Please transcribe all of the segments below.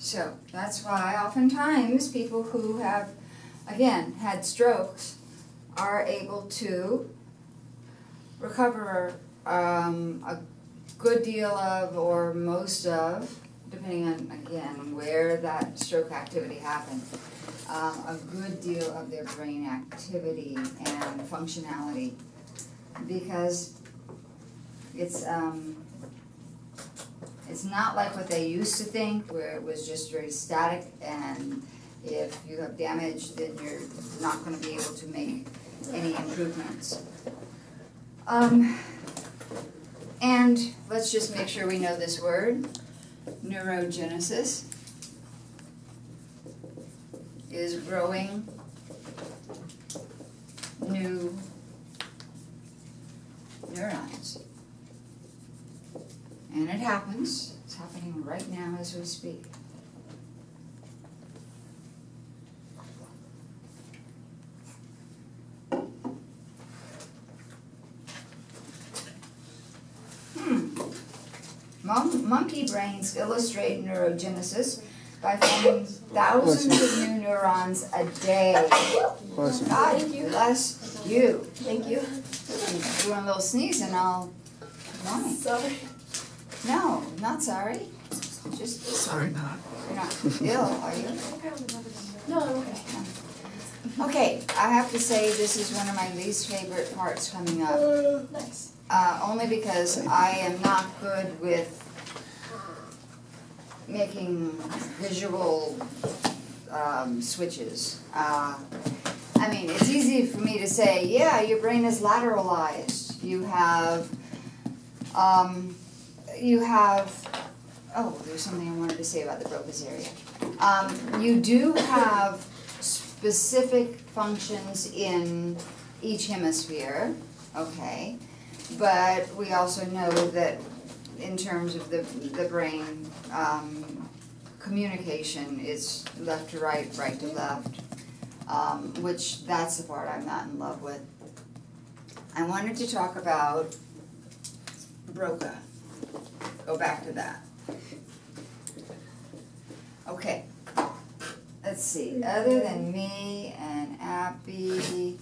So that's why oftentimes people who have, again, had strokes are able to recover a good deal of, or most of, depending on, again, where that stroke activity happened, a good deal of their brain activity and functionality, because it's not like what they used to think, where it was just very static, and if you have damage, then you're not going to be able to make any improvements. And let's just make sure we know this word. Neurogenesis is growing new neurons. And it happens. It's happening right now as we speak. Monkey brains illustrate neurogenesis by forming thousands of new neurons a day. God bless you. Thank you. I'm doing a little sneeze and I'll whine. Sorry. No, not sorry. Just Sorry, not. you're not ill, are you? No, I'm okay. Okay, I have to say this is one of my least favorite parts coming up. Nice. Only because I am not good with making visual switches. I mean, it's easy for me to say, yeah, your brain is lateralized. You have, oh, there's something I wanted to say about the Broca's area. You do have specific functions in each hemisphere, okay, but we also know that in terms of the brain, communication is left to right, right to left, which that's the part I'm not in love with. I wanted to talk about Broca. Go back to that. Okay. Let's see, other than me and Abby,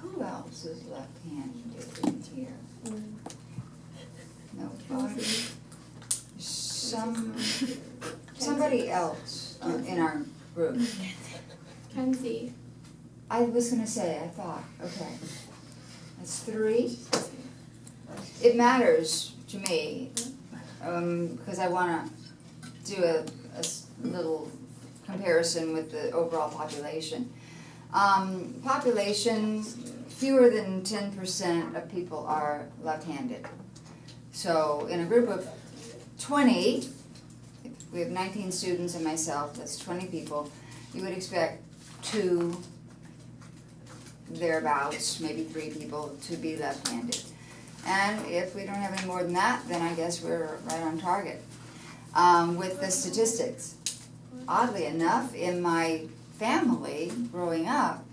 who else is left-handed in here? Nobody? Somebody else in our group. Kenzie. I was going to say, I thought, okay. That's 3. It matters to me, because I want to do a little comparison with the overall population. Population, fewer than 10% of people are left-handed. So in a group of 20, if we have 19 students and myself, that's 20 people, you would expect 2, thereabouts, maybe 3 people to be left-handed. And if we don't have any more than that, then I guess we're right on target. With the statistics, oddly enough, in my family growing up,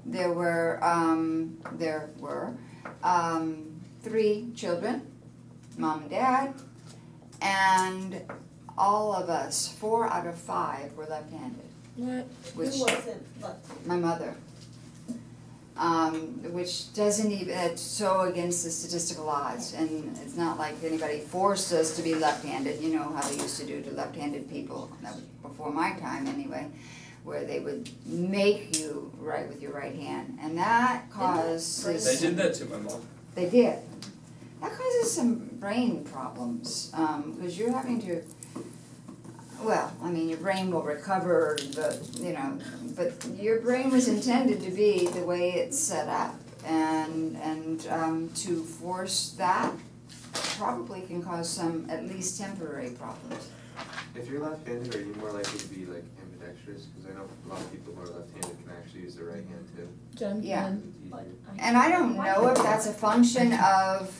there were 3 children, mom and dad, and all of us, 4 out of 5 were left-handed. What? Which Who wasn't left? my mother. Which doesn't even, it's so against the statistical odds, and it's not like anybody forced us to be left-handed. You know how they used to do to left-handed people, that was before my time anyway, where they would make you write with your right hand, and that causes... They did that to my mom. They did. That causes some brain problems, because you're having to, well, I mean, your brain will recover, but your brain was intended to be the way it's set up, and to force that probably can cause some, at least temporary problems. If you're left-handed, are you more likely to be like ambidextrous? Because I know a lot of people who are left-handed can actually use their right hand too. Jen. Yeah. But And I don't know if that's a function of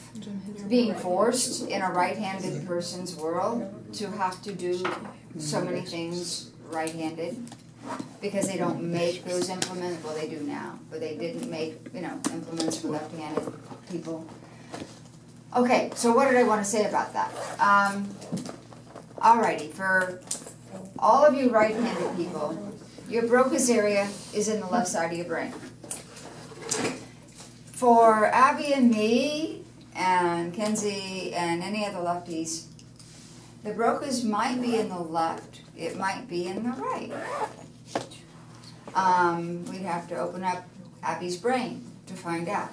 being forced in a right-handed person's world to have to do so many things right-handed, because they don't make those implements. Well, they do now, but they didn't make, implements for left-handed people. Okay, so what did I want to say about that? Alrighty, for all of you right-handed people, your Broca's area is in the left side of your brain. For Abby and me, and Kenzie, and any other lefties, the Broca's might be in the left, it might be in the right. We'd have to open up Abby's brain to find out.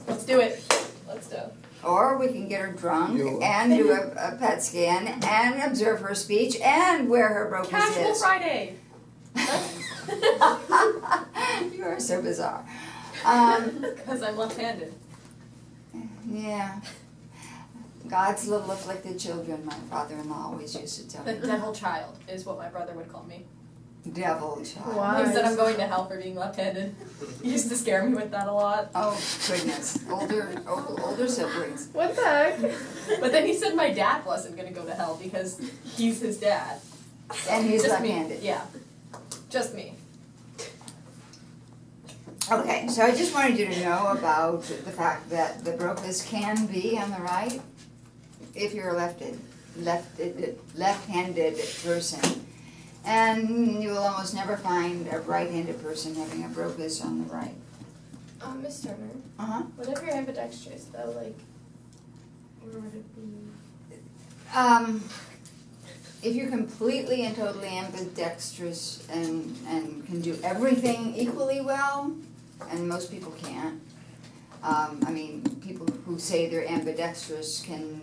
Let's do it. Let's do it. Or we can get her drunk and do a PET scan and observe her speech and where her Broca's Casual is. Friday. You are so bizarre. Because I'm left-handed. Yeah. God's little afflicted children, my father-in-law always used to tell The me. devil child is what my brother would call me. Devil child. Why? He said I'm going to hell for being left-handed. He used to scare me with that a lot. Oh, goodness. Older siblings. What the heck? But then he said my dad wasn't going to go to hell because he's his dad. And he's Just me. left-handed. Yeah. Just me. Okay, so I just wanted you to know about the fact that the Broca's can be on the right if you're a left-handed person. And you will almost never find a right-handed person having a Broca's on the right. Miss Turner, Uh-huh. what if you're ambidextrous though, like, where would it be? If you're completely and totally ambidextrous and can do everything equally well, and most people can't. I mean, people who say they're ambidextrous can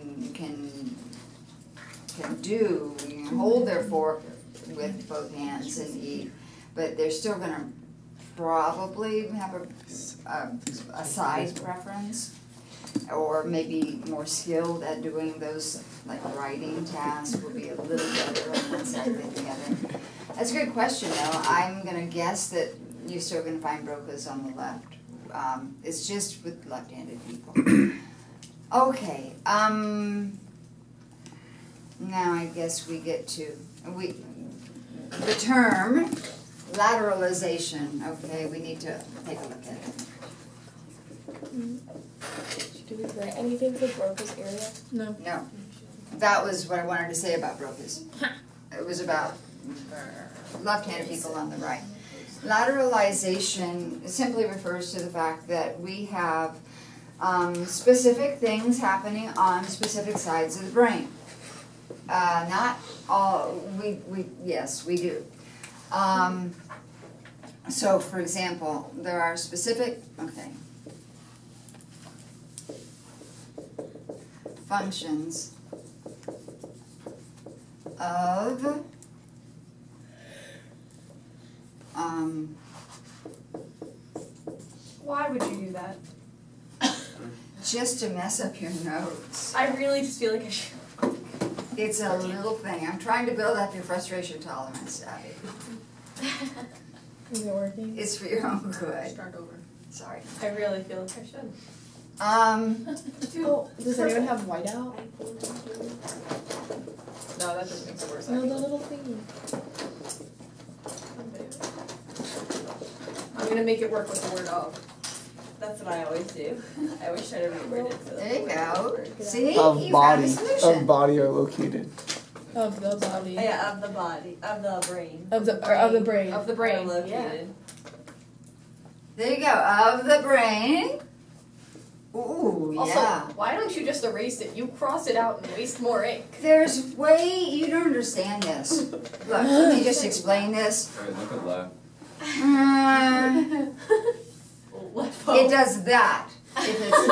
hold their fork with both hands and eat, but they're still gonna probably have a size preference, or maybe more skilled at doing those like writing tasks will be a little better on one side than the other. That's a good question though. I'm gonna guess that you're still gonna find Broca's on the left. It's just with left-handed people. Okay, now I guess we get to, the term lateralization, okay, we need to take a look at it. Do we write anything for Broca's area? No. No, that was what I wanted to say about Broca's. It was about left-handed people on the right. Lateralization simply refers to the fact that we have specific things happening on specific sides of the brain. Not all, yes, we do. So for example, there are specific, functions of Why would you do that? just to mess up your notes. I really just feel like I should. It's a little thing. I'm trying to build up your frustration tolerance, Abby. Is it working? It's for your own good. Start over. Sorry. I really feel like I should. Oh, does anyone have whiteout? No, that just makes it worse. No, the actually. little thingy. I'm gonna make it work with the word of. That's what I always do. I always try to reword it for the There you word go. of. See, Of you found a body. solution. Of body are located. Of the body. Yeah, of the body, of the brain. Of the brain. Of the brain. Are Yeah. located. There you go. Of the brain. Ooh, Also, yeah. why don't you just erase it? You cross it out and waste more ink. There's you don't understand this. Look, let me just explain this. Alright, look at left. Left It does that. If it's,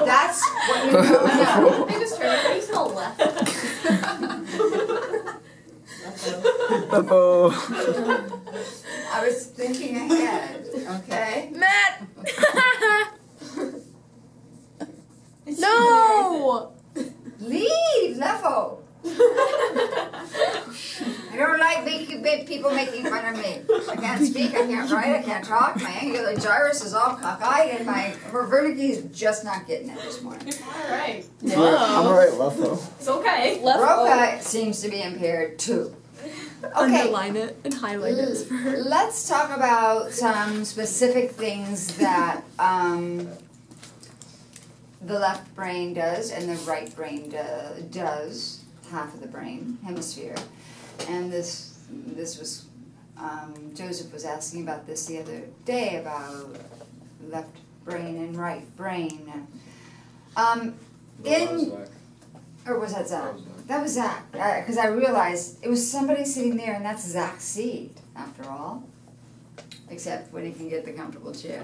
that's what you know. No, I just turned it. How do you spell left? Oh. I was thinking ahead, okay? Matt! No! Leave, Leffo. I don't like people making fun of me. I can't speak, I can't write, I can't talk. My angular gyrus is all cockeyed, and my vertigo is just not getting it this morning. Alright. I'm right, left though. It's okay. Broca seems to be impaired too. Okay, Underline it and highlight it for her. let's talk about some specific things that the left brain does and the right brain does, half of the brain hemisphere. And this this was, Joseph was asking about this the other day about left brain and right brain. Or was that Zach? That was Zach, because I realized it was somebody sitting there, and that's Zach's seat, after all. Except when he can get the comfortable chair.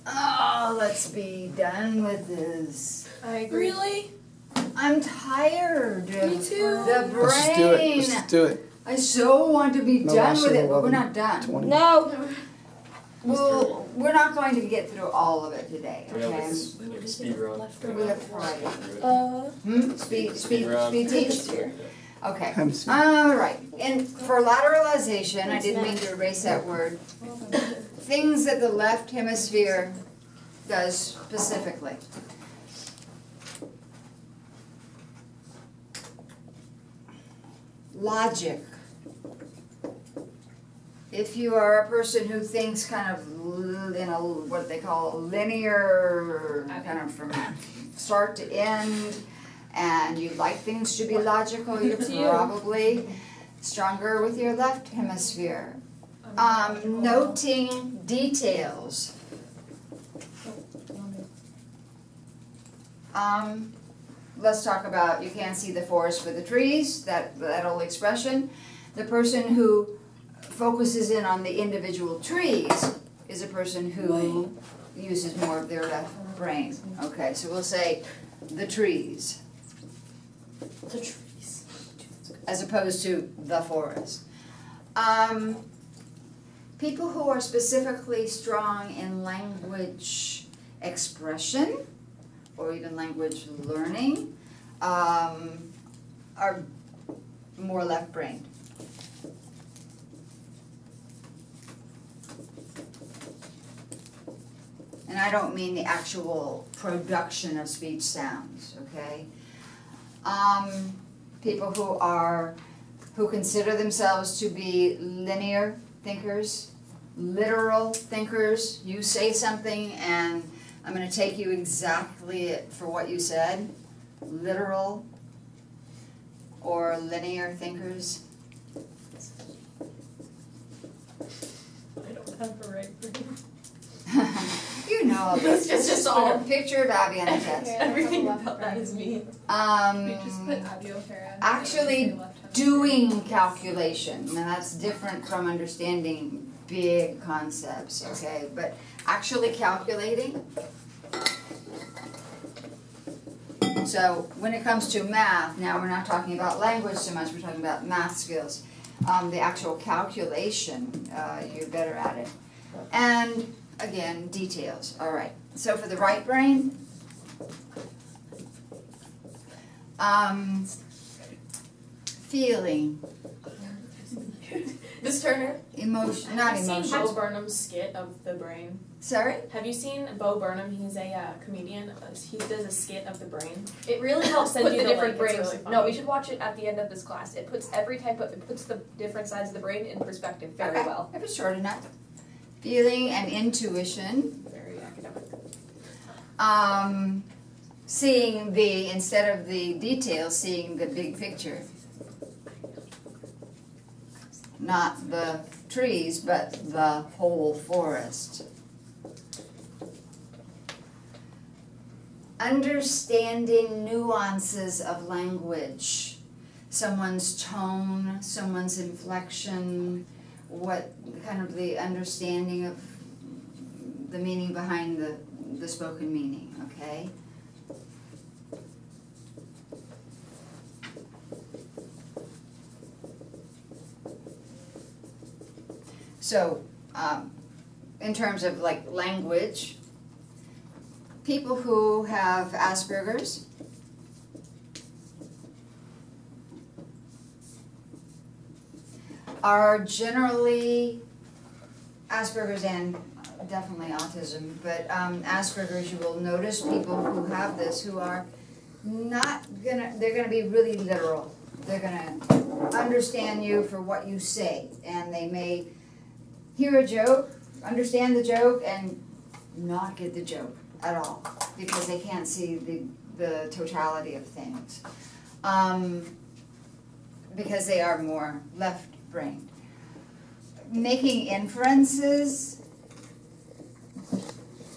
Oh, let's be done with this. I agree. Really? I'm tired. Me too. The brain. Let's just do it. Let's just do it. I so want to be No done less with than it, but we're 11, not done. 20. No. Well, we're not going to get through all of it today, We have okay? like a speed run. We have Friday. Speed round. teach? Okay. Time to speak. All right. And for lateralization, I didn't mean to erase that word. Things that the left hemisphere does specifically. Logic. If you are a person who thinks kind of in a what they call linear, kind of from start to end, and you like things to be logical, you're probably stronger with your left hemisphere. Noting details. Let's talk about you can't see the forest for the trees, that old expression. The person who focuses in on the individual trees is a person who uses more of their left brain. Okay, so we'll say the trees The trees. as opposed to the forest. People who are specifically strong in language expression or even language learning are more left-brained. And I don't mean the actual production of speech sounds, okay? People who consider themselves to be linear thinkers, literal thinkers. You say something and I'm going to take you exactly for what you said. Literal or linear thinkers. I don't have a right brain. You know this. It's just all- Put a picture of Abby on a test. Everything about that is me. We just put Abby O'Hara. Actually doing calculation. Now that's different from understanding big concepts, okay? But actually calculating. So when it comes to math, now we're not talking about language so much, we're talking about math skills. The actual calculation, you're better at it. And again, details. All right. So for the right brain, feeling, Miss Turner? emotion, not Have you seen emotions. Bo Burnham's skit of the brain? Sorry? Have you seen Bo Burnham? He's a comedian. He does a skit of the brain. It really helps Put put the you different to, like, it's brains. really funny. No, we should watch it at the end of this class. It puts it puts the different sides of the brain in perspective very Okay. well. If it's short enough. Feeling and intuition. Very academic. Seeing the, instead of the details, seeing the big picture. Not the trees, but the whole forest. Understanding nuances of language. Someone's tone, someone's inflection, what kind of the understanding of the meaning behind the spoken meaning, okay? So, in terms of like language, people who have Asperger's are generally Asperger's and definitely autism, but Asperger's, you will notice people who have this who are not gonna, they're gonna be really literal. They're gonna understand you for what you say, and they may hear a joke, understand the joke, and not get the joke at all, because they can't see the totality of things. because they are more left-brained. Making inferences,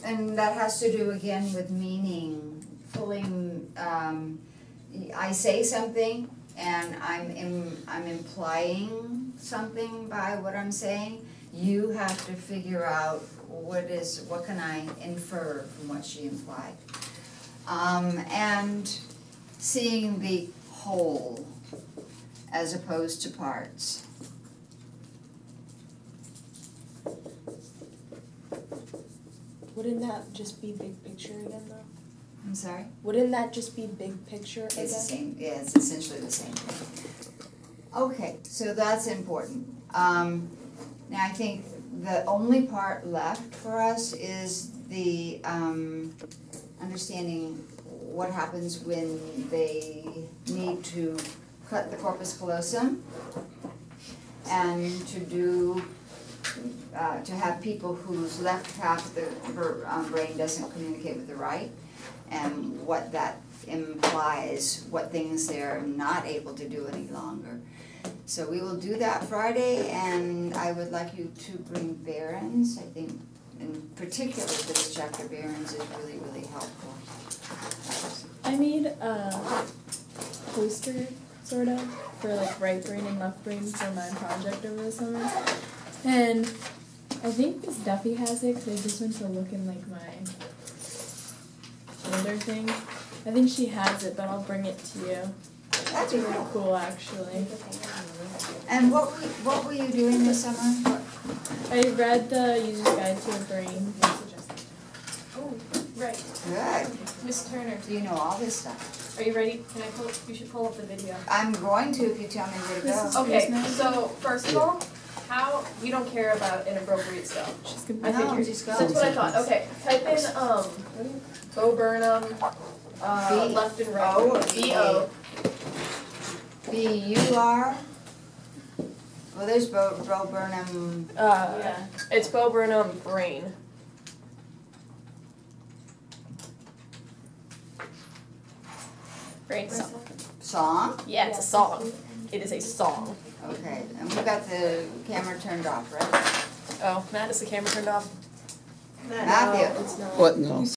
and that has to do again with meaning, pulling, I say something and I'm implying something by what I'm saying. You have to figure out what can I infer from what she implied. And seeing the whole as opposed to parts. Wouldn't that just be big picture again, though? I'm sorry? Wouldn't that just be big picture again? It's the same, yeah, it's essentially the same thing. Okay, so that's important. Now I think the only part left for us is the understanding what happens when they need to cut the corpus callosum and to do to have people whose left half of the brain doesn't communicate with the right, and what that implies, what things they're not able to do any longer. So we will do that Friday, and I would like you to bring Behrens. I think, in particular for this chapter, Behrens is really, really helpful. I made a poster, sort of, for like right brain and left brain for my project over the summer. And I think Miss Duffy has it, because I just went to look in like my folder thing. I think she has it, but I'll bring it to you. That'd be Really cool. cool, actually. And what were you doing this summer? What- I read the User's Guide to the Brain. Oh, right. Good. Miss Turner, So you know all this stuff. are you ready? Can I pull? You should pull up the video. I'm going to if you tell me where to go. Okay, so first of all, how you don't care about inappropriate stuff. She's gonna I No, figured. just go. That's what I thought. Okay, type in Bo Burnham, B- left and right. O or B-O. B-U-R? Well, there's Bo Burnham. Yeah. It's Bo Burnham Brain. Brain song. Song? Yeah, it's a song. It is a song. Okay, and we've got the camera turned off, right? Oh, Matt, is the camera turned off? Matthew. It's not. What? No.